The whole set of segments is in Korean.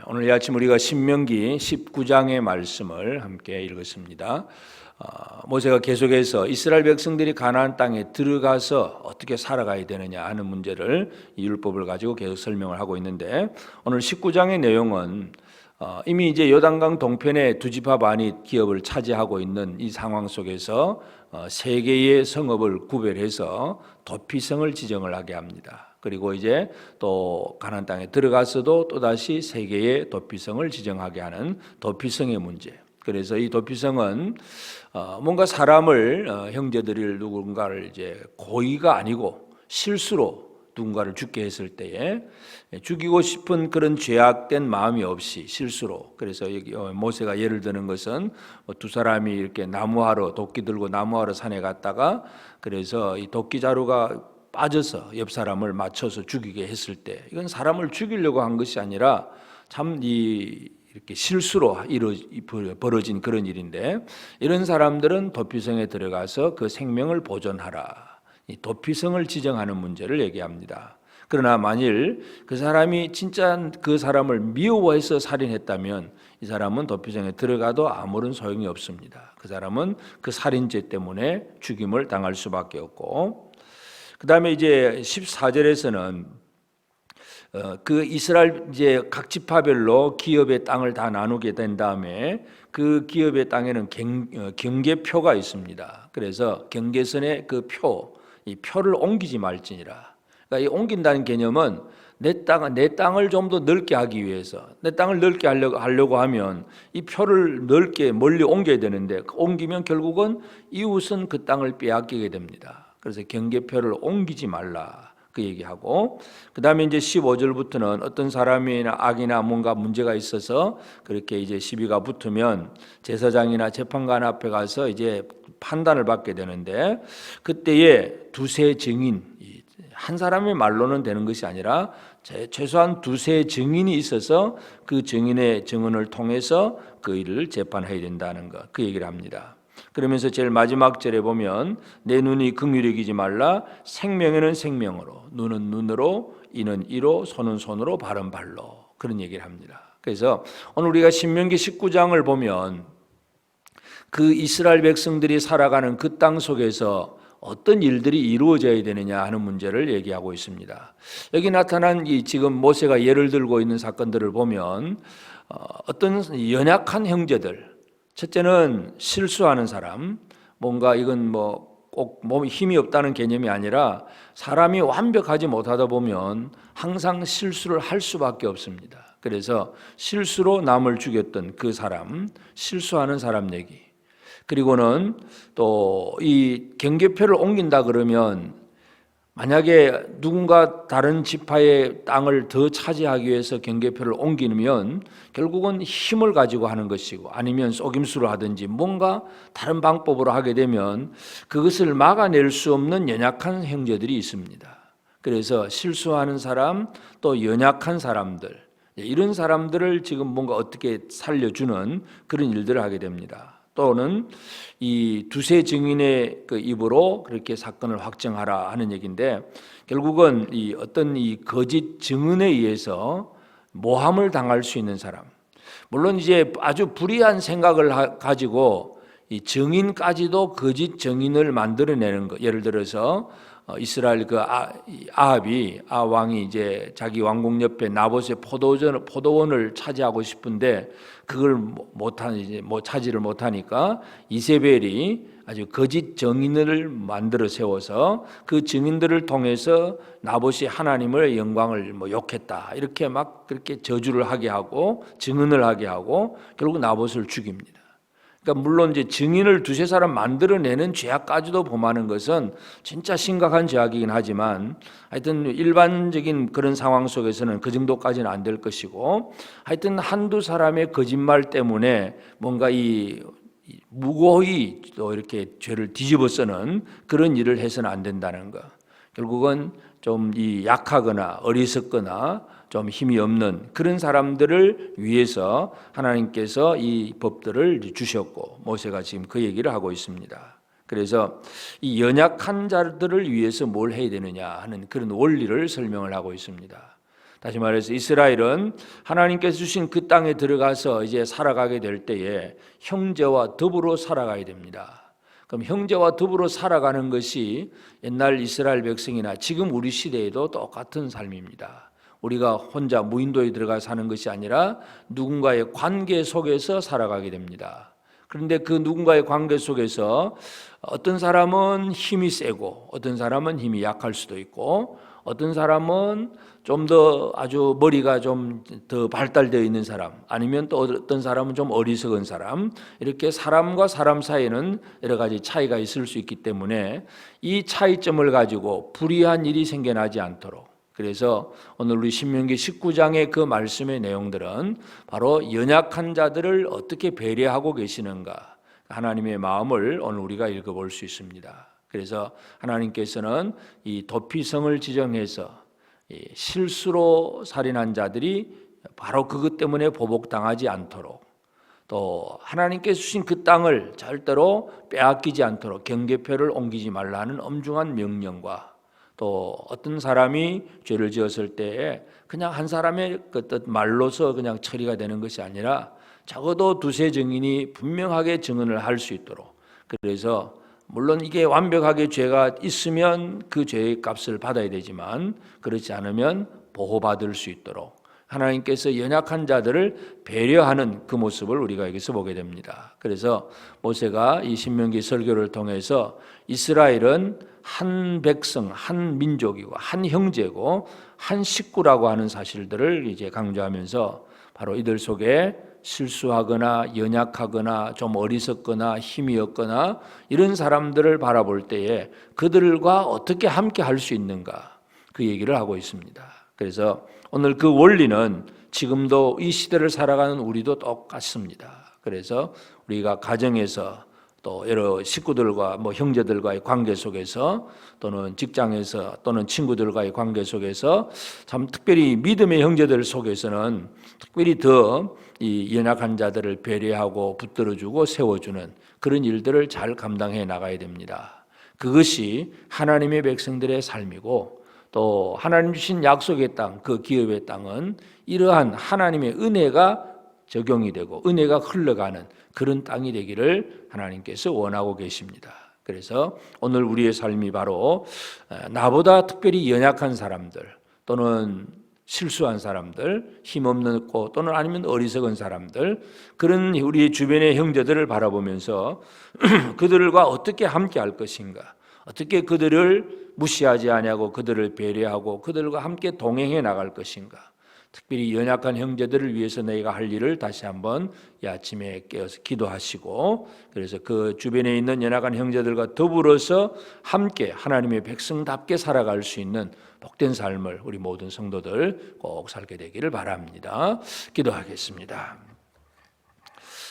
오늘 이 아침 우리가 신명기 19장의 말씀을 함께 읽었습니다. 모세가 계속해서 이스라엘 백성들이 가나안 땅에 들어가서 어떻게 살아가야 되느냐 하는 문제를 이 율법을 가지고 계속 설명을 하고 있는데, 오늘 19장의 내용은 이미 이제 요단강 동편에 두 지파 반이 기업을 차지하고 있는 이 상황 속에서 세 개의 성읍을 구별해서 도피성을 지정을 하게 합니다. 그리고 이제 또 가나안 땅에 들어가서도 또다시 세 개의 도피성을 지정하게 하는 도피성의 문제. 그래서 이 도피성은 뭔가 사람을 형제들이 누군가를 이제 고의가 아니고 실수로 누군가를 죽게 했을 때에 죽이고 싶은 그런 죄악된 마음이 없이 실수로, 그래서 여기 모세가 예를 드는 것은 두 사람이 이렇게 나무하러, 도끼 들고 나무하러 산에 갔다가 그래서 이 도끼 자루가 빠져서 옆 사람을 맞춰서 죽이게 했을 때, 이건 사람을 죽이려고 한 것이 아니라 참 이렇게 실수로 벌어진 그런 일인데, 이런 사람들은 도피성에 들어가서 그 생명을 보존하라, 이 도피성을 지정하는 문제를 얘기합니다. 그러나 만일 그 사람이 진짜 그 사람을 미워해서 살인했다면 이 사람은 도피성에 들어가도 아무런 소용이 없습니다. 그 사람은 그 살인죄 때문에 죽임을 당할 수밖에 없고, 그 다음에 이제 14절에서는 그 이스라엘 이제 각 지파별로 기업의 땅을 다 나누게 된 다음에 그 기업의 땅에는 경계표가 있습니다. 그래서 경계선의 그 이 표를 옮기지 말지니라. 그러니까 이 옮긴다는 개념은 내 땅을 좀 더 넓게 하기 위해서, 내 땅을 넓게 하려고 하면 이 표를 넓게 멀리 옮겨야 되는데, 옮기면 결국은 이웃은 그 땅을 빼앗기게 됩니다. 그래서 경계표를 옮기지 말라, 그 얘기하고, 그 다음에 이제 15절부터는 어떤 사람이나 악이나 뭔가 문제가 있어서 그렇게 이제 시비가 붙으면 제사장이나 재판관 앞에 가서 이제 판단을 받게 되는데, 그때에 두세 증인, 한 사람의 말로는 되는 것이 아니라 최소한 두세 증인이 있어서 그 증인의 증언을 통해서 그 일을 재판해야 된다는 것, 그 얘기를 합니다. 그러면서 제일 마지막 절에 보면 내 눈이 긍휼히 여기지 말라, 생명에는 생명으로, 눈은 눈으로, 이는 이로, 손은 손으로, 발은 발로, 그런 얘기를 합니다. 그래서 오늘 우리가 신명기 19장을 보면 그 이스라엘 백성들이 살아가는 그 땅 속에서 어떤 일들이 이루어져야 되느냐 하는 문제를 얘기하고 있습니다. 여기 나타난 이 지금 모세가 예를 들고 있는 사건들을 보면 어떤 연약한 형제들, 첫째는 실수하는 사람, 뭔가 이건 뭐 꼭 몸에 힘이 없다는 개념이 아니라 사람이 완벽하지 못하다 보면 항상 실수를 할 수밖에 없습니다. 그래서 실수로 남을 죽였던 그 사람, 실수하는 사람 얘기. 그리고는 또 이 경계표를 옮긴다 그러면 만약에 누군가 다른 지파의 땅을 더 차지하기 위해서 경계표를 옮기면 결국은 힘을 가지고 하는 것이고, 아니면 속임수로 하든지 뭔가 다른 방법으로 하게 되면 그것을 막아낼 수 없는 연약한 형제들이 있습니다. 그래서 실수하는 사람, 또 연약한 사람들, 이런 사람들을 지금 뭔가 어떻게 살려주는 그런 일들을 하게 됩니다. 또는 이 두세 증인의 그 입으로 그렇게 사건을 확정하라 하는 얘기인데, 결국은 이 어떤 이 거짓 증언에 의해서 모함을 당할 수 있는 사람, 물론 이제 아주 불의한 생각을 가지고 이 증인까지도 거짓 증인을 만들어내는 것, 예를 들어서 이스라엘 그 아합이, 왕이 이제 자기 왕궁 옆에 나봇의 포도원을 차지하고 싶은데 그걸 차지를 못하니까 이세벨이 아주 거짓 증인을 만들어 세워서 그 증인들을 통해서 나봇이 하나님의 영광을 욕했다, 이렇게 막 그렇게 저주를 하게 하고 증언을 하게 하고 결국 나봇을 죽입니다. 그러니까 물론 이제 증인을 두세 사람 만들어내는 죄악까지도 범하는 것은 진짜 심각한 죄악이긴 하지만, 하여튼 일반적인 그런 상황 속에서는 그 정도까지는 안 될 것이고, 하여튼 한두 사람의 거짓말 때문에 뭔가 이 무고히 또 이렇게 죄를 뒤집어 쓰는 그런 일을 해서는 안 된다는 것. 결국은 좀 이 약하거나 어리석거나 좀 힘이 없는 그런 사람들을 위해서 하나님께서 이 법들을 주셨고, 모세가 지금 그 얘기를 하고 있습니다. 그래서 이 연약한 자들을 위해서 뭘 해야 되느냐 하는 그런 원리를 설명을 하고 있습니다. 다시 말해서 이스라엘은 하나님께서 주신 그 땅에 들어가서 이제 살아가게 될 때에 형제와 더불어 살아가야 됩니다. 그럼 형제와 더불어 살아가는 것이 옛날 이스라엘 백성이나 지금 우리 시대에도 똑같은 삶입니다. 우리가 혼자 무인도에 들어가 사는 것이 아니라 누군가의 관계 속에서 살아가게 됩니다. 그런데 그 누군가의 관계 속에서 어떤 사람은 힘이 세고 어떤 사람은 힘이 약할 수도 있고 어떤 사람은 좀 더 아주 머리가 좀 더 발달되어 있는 사람, 아니면 또 어떤 사람은 좀 어리석은 사람, 이렇게 사람과 사람 사이에는 여러 가지 차이가 있을 수 있기 때문에 이 차이점을 가지고 불의한 일이 생겨나지 않도록, 그래서 오늘 우리 신명기 19장의 그 말씀의 내용들은 바로 연약한 자들을 어떻게 배려하고 계시는가, 하나님의 마음을 오늘 우리가 읽어볼 수 있습니다. 그래서 하나님께서는 이 도피성을 지정해서 실수로 살인한 자들이 바로 그것 때문에 보복당하지 않도록, 또 하나님께서 주신 그 땅을 절대로 빼앗기지 않도록 경계표를 옮기지 말라는 엄중한 명령과, 또 어떤 사람이 죄를 지었을 때에 그냥 한 사람의 그 말로서 그냥 처리가 되는 것이 아니라 적어도 두세 증인이 분명하게 증언을 할 수 있도록, 그래서 물론 이게 완벽하게 죄가 있으면 그 죄의 값을 받아야 되지만 그렇지 않으면 보호받을 수 있도록 하나님께서 연약한 자들을 배려하는 그 모습을 우리가 여기서 보게 됩니다. 그래서 모세가 이 신명기 설교를 통해서 이스라엘은 한 백성, 한 민족이고 한 형제고 한 식구라고 하는 사실들을 이제 강조하면서 바로 이들 속에 실수하거나 연약하거나 좀 어리석거나 힘이 없거나 이런 사람들을 바라볼 때에 그들과 어떻게 함께 할 수 있는가, 그 얘기를 하고 있습니다. 그래서 오늘 그 원리는 지금도 이 시대를 살아가는 우리도 똑같습니다. 그래서 우리가 가정에서 또 여러 식구들과 형제들과의 관계 속에서 또는 직장에서 또는 친구들과의 관계 속에서 참 특별히 믿음의 형제들 속에서는 특별히 더 이 연약한 자들을 배려하고 붙들어주고 세워주는 그런 일들을 잘 감당해 나가야 됩니다. 그것이 하나님의 백성들의 삶이고, 또 하나님 주신 약속의 땅, 그 기업의 땅은 이러한 하나님의 은혜가 적용이 되고 은혜가 흘러가는 그런 땅이 되기를 하나님께서 원하고 계십니다. 그래서 오늘 우리의 삶이 바로 나보다 특별히 연약한 사람들, 또는 실수한 사람들, 힘없는 고 또는 아니면 어리석은 사람들, 그런 우리 주변의 형제들을 바라보면서 그들과 어떻게 함께 할 것인가, 어떻게 그들을 무시하지 아니하고 그들을 배려하고 그들과 함께 동행해 나갈 것인가, 특별히 연약한 형제들을 위해서 내가 할 일을 다시 한번 이 아침에 깨어서 기도하시고, 그래서 그 주변에 있는 연약한 형제들과 더불어서 함께 하나님의 백성답게 살아갈 수 있는 복된 삶을 우리 모든 성도들 꼭 살게 되기를 바랍니다. 기도하겠습니다.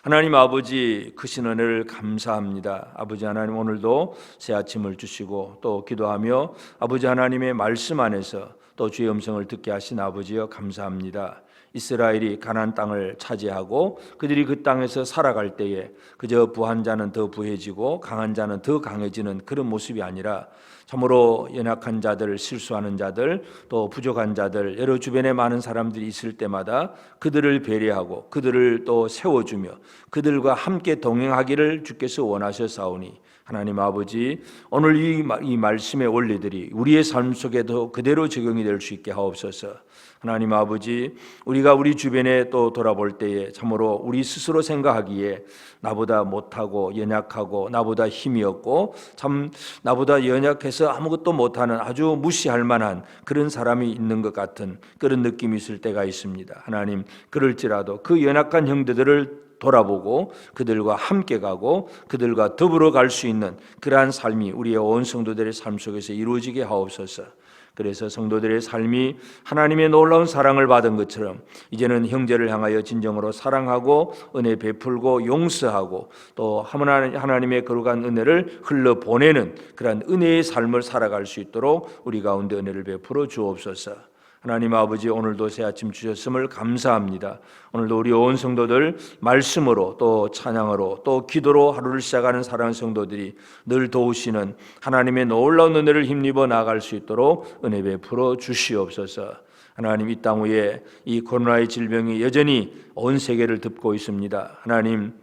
하나님 아버지, 크신 은혜를 감사합니다. 아버지 하나님, 오늘도 새 아침을 주시고 또 기도하며 아버지 하나님의 말씀 안에서 또 주의 음성을 듣게 하신 아버지여 감사합니다. 이스라엘이 가나안 땅을 차지하고 그들이 그 땅에서 살아갈 때에 그저 부한 자는 더 부해지고 강한 자는 더 강해지는 그런 모습이 아니라 참으로 연약한 자들, 실수하는 자들, 또 부족한 자들, 여러 주변에 많은 사람들이 있을 때마다 그들을 배려하고 그들을 또 세워주며 그들과 함께 동행하기를 주께서 원하셨사오니, 하나님 아버지, 오늘 이 말씀의 원리들이 우리의 삶 속에도 그대로 적용이 될 수 있게 하옵소서. 하나님 아버지, 우리가 우리 주변에 또 돌아볼 때에 참으로 우리 스스로 생각하기에 나보다 못하고 연약하고 나보다 힘이 없고 참 나보다 연약해서 아무것도 못하는 아주 무시할 만한 그런 사람이 있는 것 같은 그런 느낌이 있을 때가 있습니다. 하나님, 그럴지라도 그 연약한 형제들을 돌아보고 그들과 함께 가고 그들과 더불어 갈 수 있는 그러한 삶이 우리의 온 성도들의 삶 속에서 이루어지게 하옵소서. 그래서 성도들의 삶이 하나님의 놀라운 사랑을 받은 것처럼 이제는 형제를 향하여 진정으로 사랑하고 은혜 베풀고 용서하고 또 하나님의 거룩한 은혜를 흘러보내는 그러한 은혜의 삶을 살아갈 수 있도록 우리 가운데 은혜를 베풀어 주옵소서. 하나님 아버지, 오늘도 새 아침 주셨음을 감사합니다. 오늘도 우리 온 성도들 말씀으로 또 찬양으로 또 기도로 하루를 시작하는 사랑하는 성도들이 늘 도우시는 하나님의 놀라운 은혜를 힘입어 나아갈 수 있도록 은혜 베풀어 주시옵소서. 하나님, 이 땅 위에 이 코로나의 질병이 여전히 온 세계를 덮고 있습니다. 하나님,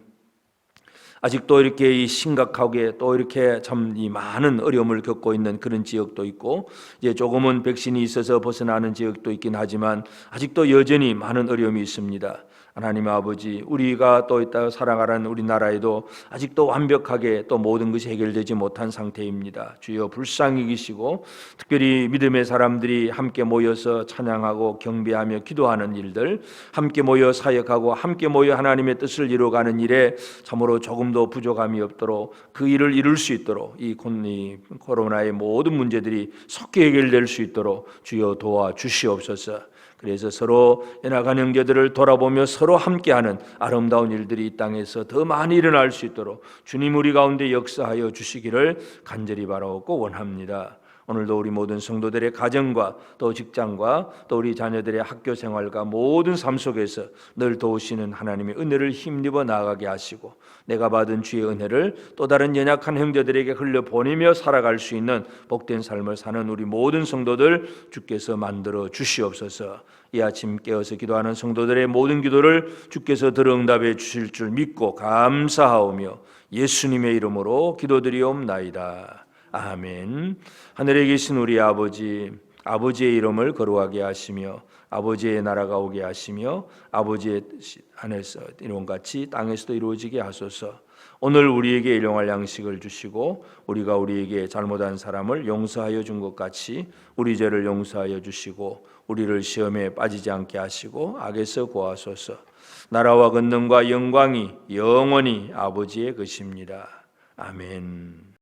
아직도 이렇게 이 심각하게 또 이렇게 참 이 많은 어려움을 겪고 있는 그런 지역도 있고, 이제 조금은 백신이 있어서 벗어나는 지역도 있긴 하지만 아직도 여전히 많은 어려움이 있습니다. 하나님 아버지, 우리가 또 있다 살아가는 우리나라에도 아직도 완벽하게 또 모든 것이 해결되지 못한 상태입니다. 주여, 불쌍히 계시고 특별히 믿음의 사람들이 함께 모여서 찬양하고 경배하며 기도하는 일들, 함께 모여 사역하고 함께 모여 하나님의 뜻을 이루어가는 일에 참으로 조금도 부족함이 없도록, 그 일을 이룰 수 있도록 이 코로나의 모든 문제들이 속히 해결될 수 있도록 주여 도와주시옵소서. 그래서 서로 연약한 형제들을 돌아보며 서로 함께하는 아름다운 일들이 이 땅에서 더 많이 일어날 수 있도록 주님 우리 가운데 역사하여 주시기를 간절히 바라고 원합니다. 오늘도 우리 모든 성도들의 가정과 또 직장과 또 우리 자녀들의 학교 생활과 모든 삶 속에서 늘 도우시는 하나님의 은혜를 힘입어 나아가게 하시고, 내가 받은 주의 은혜를 또 다른 연약한 형제들에게 흘려보내며 살아갈 수 있는 복된 삶을 사는 우리 모든 성도들 주께서 만들어 주시옵소서. 이 아침 깨어서 기도하는 성도들의 모든 기도를 주께서 들어 응답해 주실 줄 믿고 감사하오며 예수님의 이름으로 기도드리옵나이다. 아멘. 하늘에 계신 우리 아버지, 아버지의 이름을 거룩하게 하시며 아버지의 나라가 오게 하시며 아버지의 뜻이 하늘에서 이룬같이 땅에서도 이루어지게 하소서. 오늘 우리에게 일용할 양식을 주시고 우리가 우리에게 잘못한 사람을 용서하여 준 것 같이 우리 죄를 용서하여 주시고 우리를 시험에 빠지지 않게 하시고 악에서 구하소서. 나라와 권능과 영광이 영원히 아버지의 것입니다. 아멘.